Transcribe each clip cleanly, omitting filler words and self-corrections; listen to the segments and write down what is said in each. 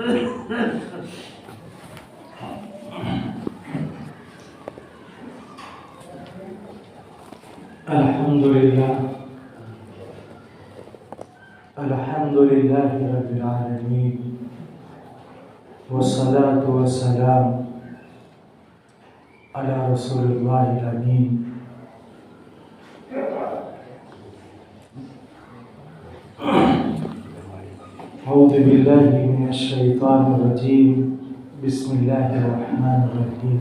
الحمد لله رب العالمين والصلاة والسلام على رسول الله الأمين أعوذ بالله من الشيطان الرجيم بسم الله الرحمن الرحيم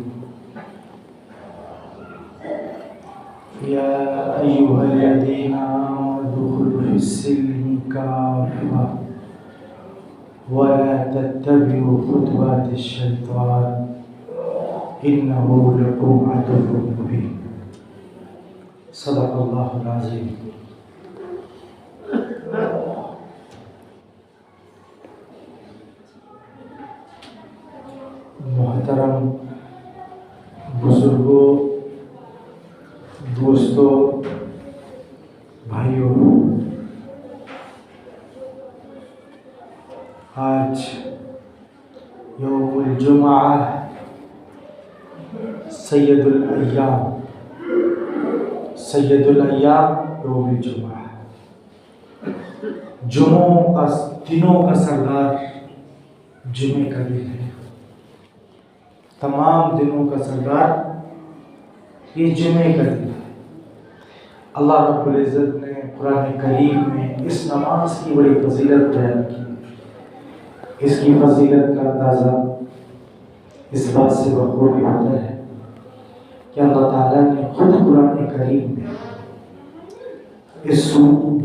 يا أيها الذين آمنوا ادخلوا في السلم كافة ولا تتبعوا خطوات الشيطان إنه لكم عدو مبين صدق الله العظيم. محترم بزرگوں، دوستوں، بھائیوں، آج یوم الجمعہ سید الایام یوم الجمعہ، دنوں کا سردار جمعے کا دن ہے. تمام دنوں کا سردار یہ جمعے کا دن ہے. اللہ رب العزت نے قرآن کریم میں اس نماز کی بڑی فضیلت بیان کی. اس کی فضیلت کا اندازہ اس بات سے بخوبی ہوتا ہے کہ اللہ تعالیٰ نے خود قرآن کریم میں اس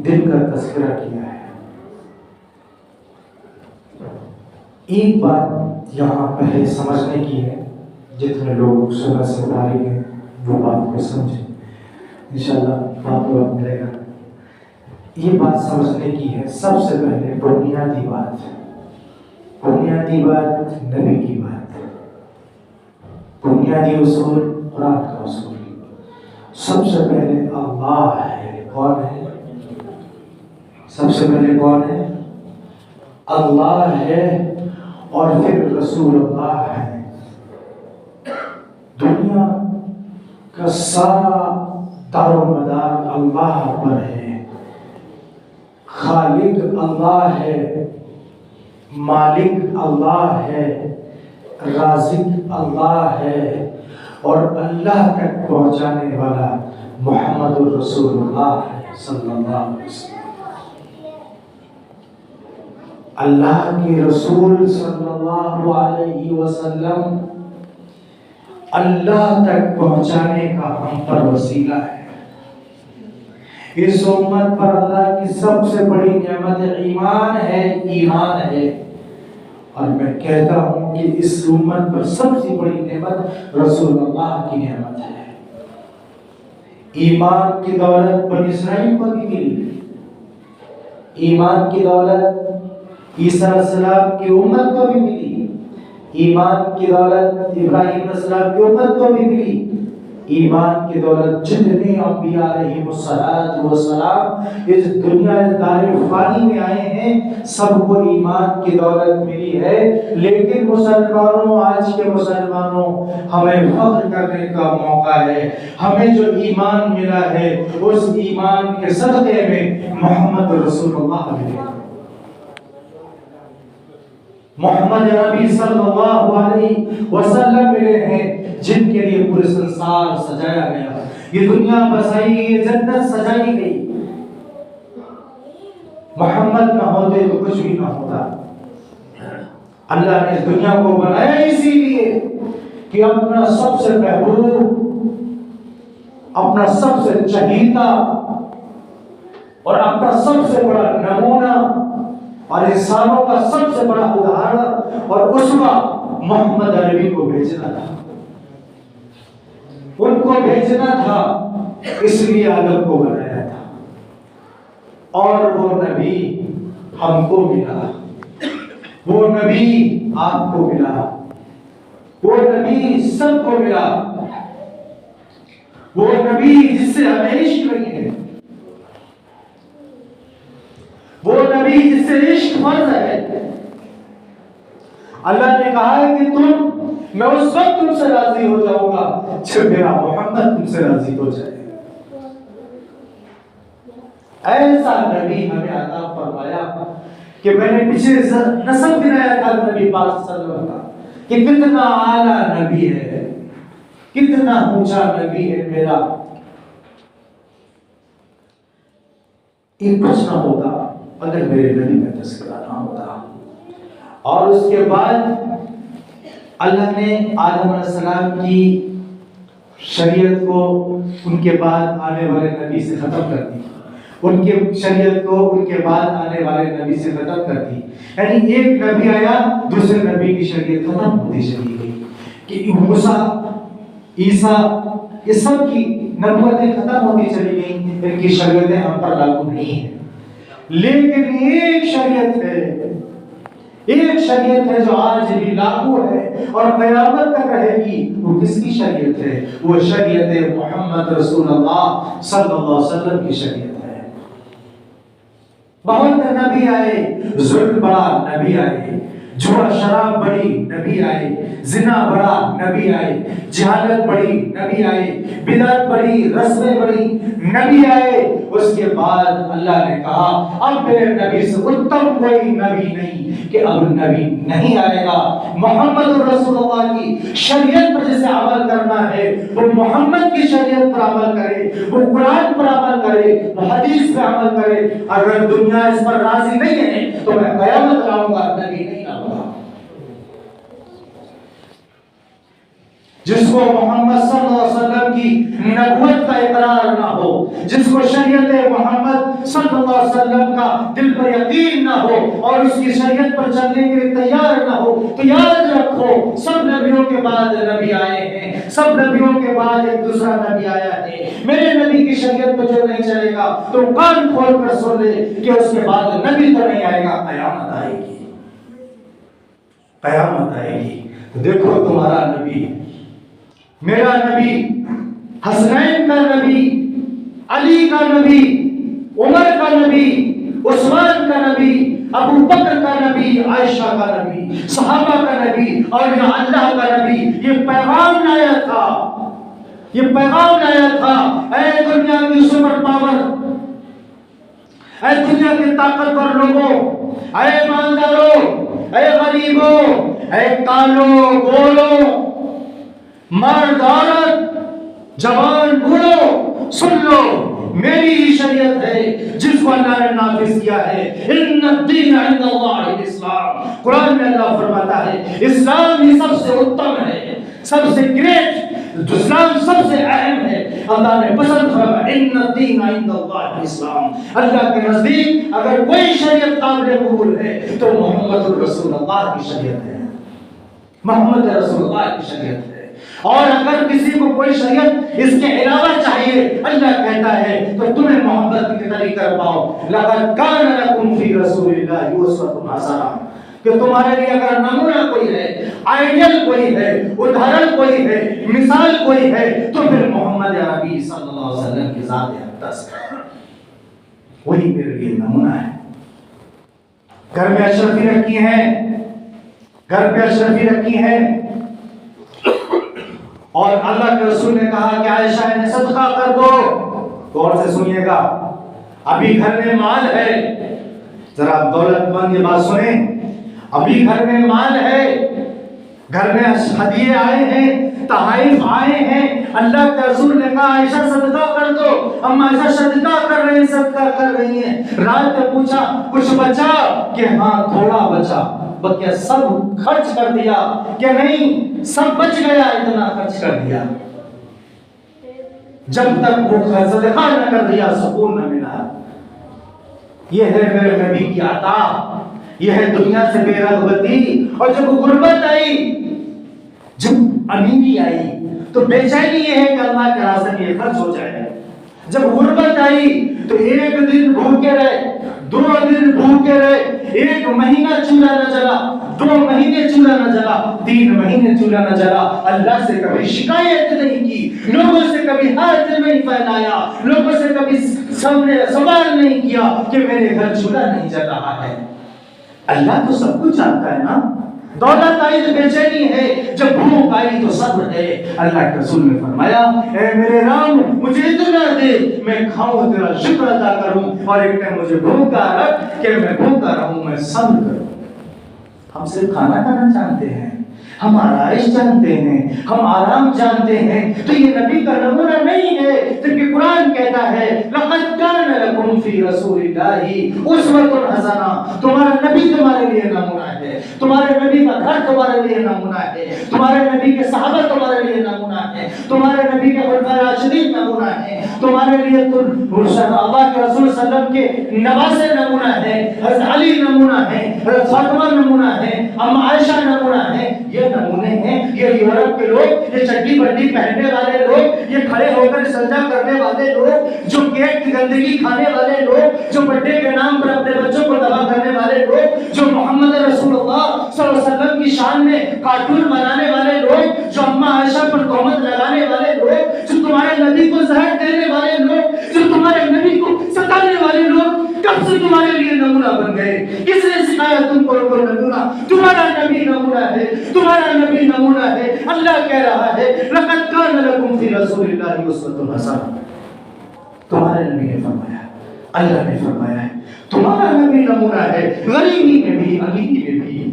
دن کا تذکرہ کیا ہے. ایک بات یہاں پہلے سمجھنے کی ہے، جتنے لوگ صبح سے فارغ ہیں وہ بات کو سمجھیں، انشاءاللہ بات کو ملے گا. یہ بات سمجھنے کی ہے سب سے پہلے بنیادی بات نبی کی بات، بنیادی اصول قرآن کا اصول. سب سے پہلے اللہ ہے. کون ہے؟ سب سے پہلے کون ہے؟ اللہ ہے، اور پھر رسول اللہ ہے. دنیا کا سارا دار و مدار اللہ پر ہے. خالق اللہ ہے، مالک اللہ ہے، رازق اللہ ہے، اور اللہ تک پہنچانے والا محمد الرسول اللہ صلی اللہ علیہ وسلم. اللہ کے رسول صلی اللہ علیہ وسلم اللہ تک پہنچانے کا ہم پر وسیلہ ہے. اس امت پر اللہ کی سب سے بڑی نعمت ایمان ہے. اور میں کہتا ہوں کہ اس امت پر سب سے بڑی نعمت رسول اللہ کی نعمت ہے. ایمان کی دولت بنی اسرائیل کو بھی ملی. ایمان کی دولت عیسیٰ علیہ السلام کی امت کو بھی ملی. ایمان کی دولت ابراہیم علیہ السلام کی امت کو بھی ملی. ایمان کی دولت جتنے انبیاء علیہم السلام اس دنیا دار فانی میں آئے ہیں سب کو ایمان کی دولت ملی ہے. لیکن مسلمانوں، آج کے مسلمانوں، ہمیں فخر کرنے کا موقع ہے. ہمیں جو ایمان ملا ہے اس ایمان کے صدقے میں محمد رسول اللہ ملے، محمد نبی صلی اللہ علیہ وسلم ملے ہیں، جن کے لیے پورے سنسار سجایا گیا. یہ دنیا بسائی گئی، یہ جنت سجائی گئی. محمد نہ ہوتے تو کچھ بھی نہ ہوتا. اللہ نے اس دنیا کو بنایا اسی لیے کہ اپنا سب سے محبوب، اپنا سب سے چہیتا اور اپنا سب سے بڑا نمونہ اور انسانوں کا سب سے بڑا ادھارن اور اسوہ محمد عربی کو بھیجنا تھا. ان کو بھیجنا تھا، اس لیے آدم کو بنایا تھا. اور وہ نبی ہم کو ملا، وہ نبی آپ کو ملا، وہ نبی سب کو ملا، وہ نبی جس سے ہمیں عشق نہیں ہے، وہ نبی جس سے عشق فرض ہے، اللہ نے کہا ہے کہ میں اس وقت تم سے راضی ہو جاؤں گا جب میرا محمد تم سے راضی ہو جائے. ایسا نبی ہمیں عطا فرمایا کہ میں نے پیچھے نسب گنایا تھا نبی پاک صلی اللہ علیہ وسلم کا کہ کتنا اعلیٰ نبی ہے، کتنا اونچا نبی ہے میرا. یہ کچھ نہ ہوتا اگر میرے نبی کا تذکرہ نہ ہوتا. اور اس کے بعد اللہ نے آدم علیہ السلام کی شریعت کو ان کے بعد آنے والے نبی سے ختم کر دی، ان کے شریعت کو ان کے بعد آنے والے نبی سے ختم کر دی. یعنی ایک نبی آیا دوسرے نبی کی شریعت ختم ہوتی چلی گئی کہ موسیٰ، عیسیٰ، یہ سب کی نبوتیں ختم ہوتی چلی گئیں، ان کی شریعتیں ہم پر لاگو نہیں ہیں. لیکن ایک شریعت ہے، ایک شریعت ہے جو آج بھی لاگو ہے اور قیامت تک رہے گی. وہ کس کی شریعت ہے؟ وہ شریعت محمد رسول اللہ صلی اللہ علیہ وسلم کی شریعت ہے. بہت نبی آئے، ظلم بڑا نبی آئے، جوا شراب بڑی نبی آئے، زنا بڑا نبی آئے، جہالت بڑی نبی آئے، بدعت بڑی، رسمیں بڑی نبی آئے. اس کے بعد اللہ نے کہا اب میرے نبی سے اتم کوئی نبی نہیں کہ اب نبی نہیں آئے گا. محمد رسول اللہ کی شریعت پر جسے عمل کرنا ہے وہ محمد کی شریعت پر عمل کرے، وہ قرآن پر عمل کرے، وہ حدیث پر عمل کرے. اگر دنیا اس پر راضی نہیں ہے تو میں قیامت لاؤں گا، نبی نہیں لاؤں گا. جس کو محمد صلی اللہ علیہ وسلم کی نبوت کا اقرار نہ ہو، جس کو شریعت محمد صلی اللہ علیہ وسلم کا دل پر یقین نہ ہو اور اس کی شریعت پر چلنے کے لیے تیار نہ ہو، تو یاد رکھو سب نبیوں کے بعد نبی آئے ہیں، سب نبیوں کے بعد ایک دوسرا نبی آیا ہے. میرے نبی کی شریعت پہ جو نہیں چلے گا تو کان کھول کر سن لے کہ اس کے بعد نبی تو نہیں آئے گا، قیامت آئے گی، قیامت آئے گی. تو دیکھو تمہارا نبی، میرا نبی، حسنین کا نبی، علی کا نبی، عمر کا نبی، عثمان کا نبی، ابو بکر کا نبی، عائشہ کا نبی، صحابہ کا نبی اور اللہ کا نبی. یہ پیغام لایا تھا، یہ پیغام لایا تھا. اے دنیا کی سپر پاور، اے دنیا کے طاقتور لوگوں، اے ایمانداروں، اے غریبوں، اے کالو گولو، مرد عورت، جوان بوڑھو، سن لو میری ہی شریعت ہے جس کو اللہ نے نافذ کیا ہے. ان الدین عند اللہ الاسلام. قرآن میں اللہ فرماتا ہے اسلام ہی سب سے اتم ہے، سب سے گریٹ، اسلام سب سے اہم ہے. اللہ نے پسند فرمایا ان الدین عند اللہ الاسلام. اللہ کے نزدیک اگر کوئی شریعت قابل قبول ہے تو محمد رسول اللہ کی شریعت ہے، محمد رسول اللہ کی شریعت ہے. اور اگر کسی کو کوئی شریعت اس کے علاوہ چاہیے، اللہ کہتا ہے تو تمہیں محبت کی طریقہ پاؤ. لقد کان لکم فی رسول اللہ اسوۃ حسنہ. کہ تمہارے لیے اگر نمونہ کوئی ہے، آئیڈیل کوئی ہے، ادھارن کوئی ہے، مثال کوئی ہے تو پھر محمد عربی صلی اللہ علیہ وسلم کی ذات اقدس وہی میرے لیے نمونہ ہے. گھر میں اشرفی رکھی ہے، گھر پہ اشرفی رکھی ہے. اور اللہ کے رسول نے کہا کہ عائشہ نے صدقہ کر دو. غور سے سنیے گا، ابھی گھر میں مال ہے، ذرا دولت مند یہ بات سنیں، ابھی گھر میں مال ہے، گھر میں ہدیے آئے ہیں، تحائف آئے ہیں. اللہ کے رسول نے کہا عائشہ صدقہ کر دو. اب عائشہ صدقہ کر رہی ہیں، صدقہ کر رہی ہیں. رات میں پوچھا کچھ بچا کہ ہاں تھوڑا بچا. کیا سب خرچ کر دیا کہ نہیں؟ سب بچ گیا، اتنا خرچ کر دیا. جب تک وہ صدقہ نہ کر دیا سکون نہ ملا. یہ ہے میرے نبی کی عطا، یہ ہے دنیا سے بے رغبتی. اور جب غربت آئی، جب امیری آئی تو بے چینی یہ ہے کہ اللہ کے راستے میں خرچ ہو جائے. جب غربت آئی تو ایک دن بھوکے رہے، 2 دن بھوکے رہے، 1 مہینہ چولہا نہ جلا، 2 مہینے چولہا نہ جلا، 3 مہینے چولہا نہ جلا. اللہ سے کبھی شکایت نہیں کی، لوگوں سے کبھی ہاتھ نہیں پھیلایا، لوگوں سے کبھی سوال نہیں کیا کہ میرے گھر چولہا نہیں جل رہا ہے. اللہ تو سب کچھ جانتا ہے نا. دولت آئی تو بے چینی ہے، جب بھوک آئی تو صبر ہے۔ اللہ کے رسول نے فرمایا اے میرے رام مجھے اتنا دے میں کھاؤں تیرا شکر ادا کروں، اور ایک ٹائم مجھے بھوکا رکھ کہ میں بھوکا رہوں، میں صبر کروں۔ ہم صرف کھانا کھانا جانتے ہیں، ہم آرائش جانتے ہیں، ہم آرام جانتے ہیں، تو یہ نبی کا نمونہ نہیں ہے، جبکہ قرآن کہتا ہے لَقَدْ كَانَ لَكُمْ فِي رَسُولِ اللَّهِ أُسْوَةٌ حَسَنَةٌ، تمہارا نبی تمہارے لیے نمونہ ہے، تمہارے نبی کا گھر تمہارے لیے نمونہ ہے، تمہارے نبی کے صحابہ تمہارے لیے نمونہ ہے، تمہارے نبی کے خلفائے راشدین نمونہ ہے، تمہارے لیے اللہ کے رسول صلی اللہ علیہ وسلم کے نواسے نمونہ ہے، حضرت علی نمونہ ہے، حضرت فاطمہ نمونہ ہے، ام عائشہ نمونہ ہے۔ یہ نمونے ہیں، یہ یورپ کے لوگ، یہ چڈی بڈی پہننے والے لوگ، یہ کھڑے ہو کر سجدہ کرنے والے لوگ، جو کیک کی گندگی کھانے والے لوگ، جو بڈے کے نام پر اپنے بچوں کو تباہ کرنے والے لوگ، جو محمد رسول اللہ صلی اللہ علیہ وسلم کی شان میں کارٹون بنانے والے لوگ، جو اما عائشہ پر تہمت لگانے والے لوگ، جو تمہارے نبی کو زہر دینے والے لوگ، جو تمہارے نبی کو ستانے والے لوگ، کب سے تمہارے لیے نمونہ بن گئے؟ کس نے سکھایا تم کو نمونہ؟ تمہارا نبی نمونہ ہے، تمہارا نبی نمونہ ہے۔ اللہ کہہ رہا ہے لَقَدْ كَانَ لَكُمْ فِي رَسُولِ اللَّهِ أُسْوَةٌ حَسَنَةٌ، تمہارے نبی نے فرمایا، اللہ نے فرمایا ہے تمہارا نبی نمونہ ہے، غریبی میں بھی، امیری میں بھی،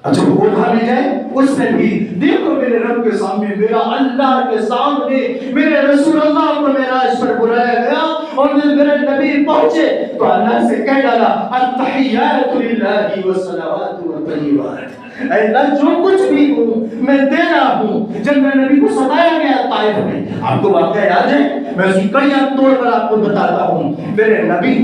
اچھا وہ کھانے جائے اس میں بھی۔ دیکھو میرے رب کے سامنے، میرا اللہ کے سامنے میرے رسول اللہ کو معراج پر بلایا گیا، اور میرے نبی پہنچے تو اللہ سے کہہ ڈالا التحیات للہ والصلوات والطیبات، اے اللہ جو کچھ بھی ہوں میں دے رہا ہوں۔ جب میرے نبی کو ستایا گیا طائف میں، آپ کو واقعہ یاد ہے، میں اس کی کڑیاں توڑ کر آپ کو بتاتا ہوں۔ میرے نبی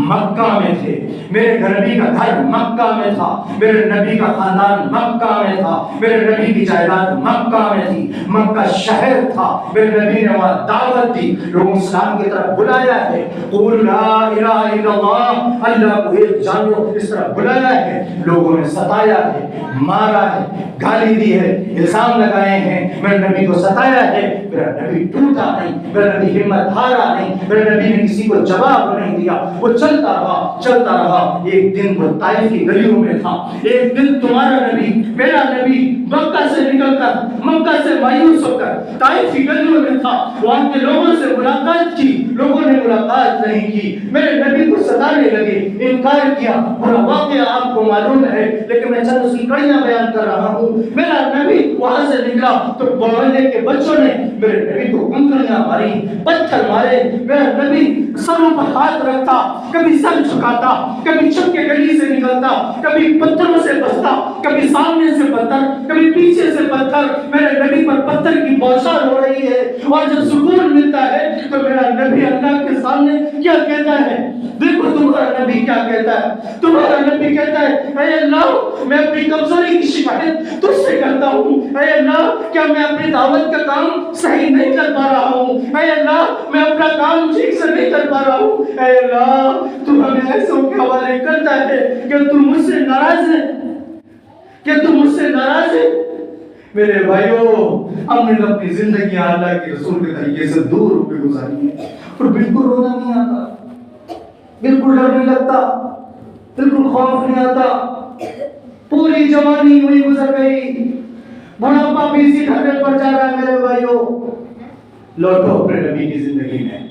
مکہ میں تھے، میرے نبی کا گھر مکہ میں تھا، میرے نبی کا خاندان مکہ میں تھا، میرے نبی کی جائیداد مکہ میں تھی، مکہ شہر تھا، میرے نبی نے وہاں دعوت دی، لوگوں اسلام کی طرف بلایا ہے، قول لا الہ الا اللہ، اللہ کو ایک جانو، اس طرح بلایا ہے۔ لوگوں نے ستایا ہے، مارا ہے، گالی دی ہے، الزام لگائے ہیں، میرے نبی کو ستایا ہے، میرا نبی ٹوٹا نہیں، میرا نبی ہمت ہارا نہیں، میرے نبی نے کسی کو جواب نہیں دیا، وہ چلتا رہا چلتا رہا۔ ایک دن وہ طائف کی گلیوں میں تھا، ایک دن تمہارا نبی میرا نبی مکہ سے نکل کر، مکہ سے مایوس ہو کر طائف کی گلیوں میں تھا، وہاں کے لوگوں سے ملاقات کی، لوگوں نے ملاقات نہیں کی، میرے نبی کو ستانے لگے، انکار کیا۔ پورا واقعہ آپ کو معلوم ہے، لیکن میں چند اس کی کڑیاں بیان کر رہا ہوں۔ میرا نبی وہاں سے نکلا تو محلے کے بچوں نے میرے نبی کو کنکریاں ماری، پتھر مارے، میرا نبی سروں پر ہاتھ رکھتا، کبھی سر جھکاتا، کبھی چھپ کے گلی سے نکلتا، کبھی پتھروں سے بستا، کبھی سامنے سے پتھر، کبھی پیچھے سے پتھر، میرے نبی پر پتھر کی بوچھار ہو رہی ہے، اور جب سکون ملتا ہے تو میرا نبی اللہ کے سامنے کیا کہتا ہے؟ دیکھو تمہارا نبی کیا کہتا ہے، تمہارا نبی کہتا ہے اے اللہ میں اپنی کمزوری کی شکایت تجھ سے کرتا ہوں، اے اللہ کیا میں اپنی دعوت کا کام صحیح نہیں کر پا رہا ہوں، اے اللہ میں اپنا کام ٹھیک سے نہیں کر پا رہا ہوں، اے اللہ تو ہمیں ایسوں کے حوالے کرتا ہے کہ تم مجھ سے ناراض ہے، کہ تم مجھ سے ناراض ہے۔ میرے بھائیوں ہم نے اپنی زندگی اللہ کے رسول کے طریقے سے دور ہو کے گزاری ہے، اور بالکل رونا نہیں آتا، بالکل ڈر نہیں لگتا، بالکل خوف نہیں آتا۔ پوری جوانی ہوئی گزر گئی، بڑھاپا بھی اسی ڈھرے پر جا رہا ہے۔ میرے بھائیوں لوٹو اپنے نبی کی زندگی میں،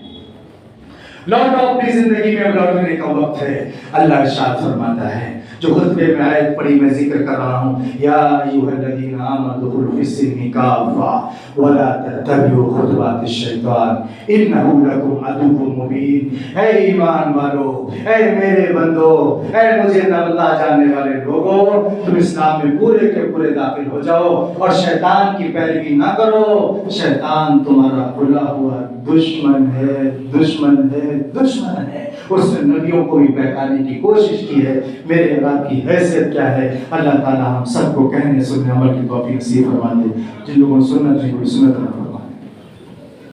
لوٹو اپنی زندگی میں، لوٹنے کا وقت ہے۔ اللہ ارشاد فرماتا ہے، جو خطبے میں آیت پڑھی میں ذکر کر رہا ہوں، یا ایھا الذین آمنوا ادخلوا فی السلم کافۃ ولا تتبعوا خطوات الشیطان انہ لکم عدو مبین۔ اے ایمان والو، اے میرے بندو، اے مجھے اللہ جاننے والے لوگوں، تم اسلام میں پورے کے پورے داخل ہو جاؤ اور شیطان کی پیروی نہ کرو۔ شیطان تمہارا کھلا ہوا دشمن ہے، دشمن ہے، دشمن ہے۔ اس نے نبیوں کو بھی بہکانے کی کوشش کی ہے۔ میرے رب کی حیثیت کیا ہے؟ اللہ تعالی ہم سب کو کہنے سننے عمل کی توفیق نصیب فرما دے۔ جن لوگوں نے سنت نہیں ہوئی سنت رکھو۔